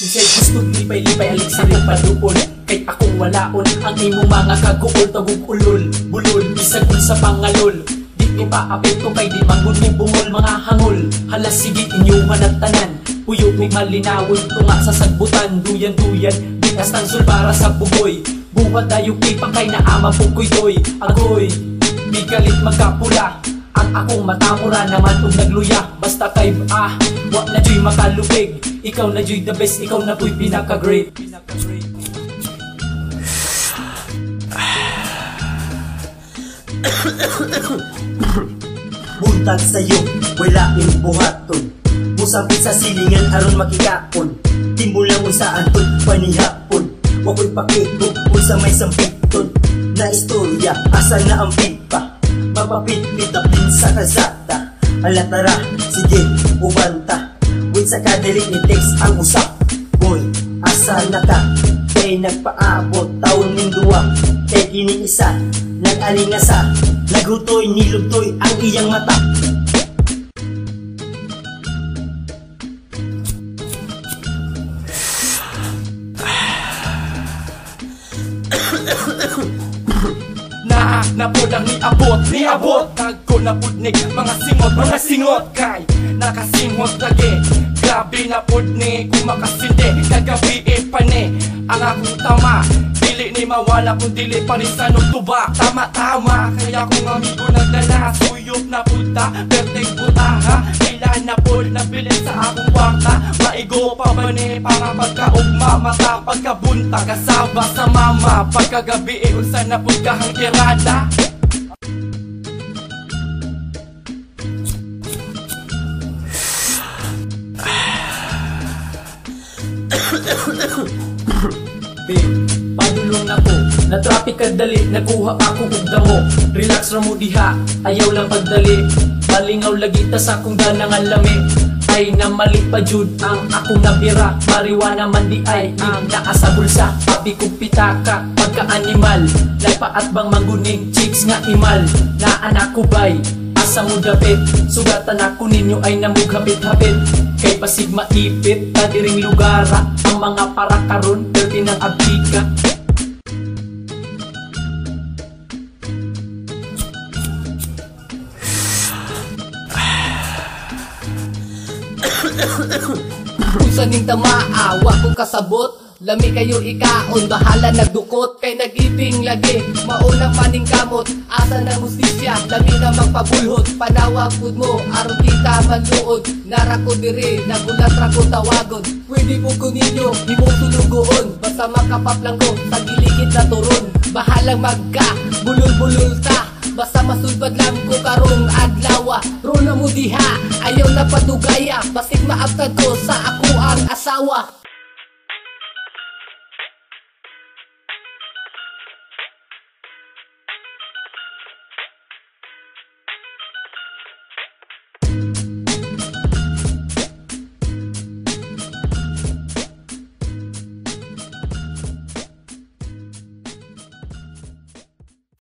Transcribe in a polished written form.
Isa'y gusto lipay-lipay alik sa rin paduol. Kahit akong walaon ang imong mga kaguol. Tagog ulol, bulol, isagol sa pangalol. Di ipaapit ko kay di mangun ni bungol mga hangol. Halas sige inyuman at tanan. Puyo may malinawon tunga sa sagbutan. Duyan-duyan, di kastang sulbara sa bugoy. Buhat tayo pipang kay naama pukoy doy. Agoy, di galit magkapula. Ang akong matamura naman kung nagluya. Basta kay wak na joy makalupig. Ikaw na joy the best, ikaw na po'y pinaka-great. Buntag sa'yo, wala yung buhaton. Musapit sa silingan aron makikapon. Timbol lang sa antod, panihapon. Wako'y pakitog sa may sampiton. Na istorya, asa na ang pipa. Mapapit-pit na sa kazata. Alatara, sige, ubanta. Wait sa kadaling ni text ang usap. Boy, asa na ka? Kay nagpaabot, taon ning duwa. Kay kini isa, nag-alingasa. Naghutoy, nilugtoy ang iyang mata. Napodang niabot Nagko napudnig, mga singot kay nakasimot lagi. Grabe napudni, kung makasindi kagabi ipani. Ang akong tama, dili ni mawala kung dili pa rin sa nagtuba. Tama-tama, kaya kung amigo nagdala. Suyop na punta, perteng buta ha. Kailan na po nabilin sa akong kwarta. Maigo pa ba ni para pagkaugma. Mata pagkabunta, kasaba sa mama. Pagkagabi unsa na pagkahang tirada. Padulong na ko, na traffic kadali. Nakuha ako hugda mo. Relax ra mo diha, ayaw lang pagdali. Malingaw lagi ta sa akong ganang lami. Ay na mali pa jud ang akong nabira. Mariwana man di ay ang naa sa bulsa. Pabi kong pitaka, pagka-animal. Nagpaat bang mangguning chicks nga imal. Na anak ko bay, asa mo dapit. Sugatan ako ninyo ay namughapit-hapit. Kay pasig maipit, tadiring lugara. Ang mga para karon, dirty ng abdika. Kung saning tamaawa kung kasabot, lami kayo ikaon, bahala nagdukot. Kay nag-ibing lagi, maunang maning kamot. Asa na mustisya, lami na magpabulhot. Panawag pud mo, aron kita maluod. Narako diri, nagulat rako tawagon. Pwede po ko ninyo, di mo tulugoon. Basta makapaplang ko, sa giligid na turon. Bahalang magka, bulol-bulol ta. Basta masulbad lang ko karong adlawa. Runa mo diha, ayaw na patugaya. Basig maabtad ko sa ako ang asawa.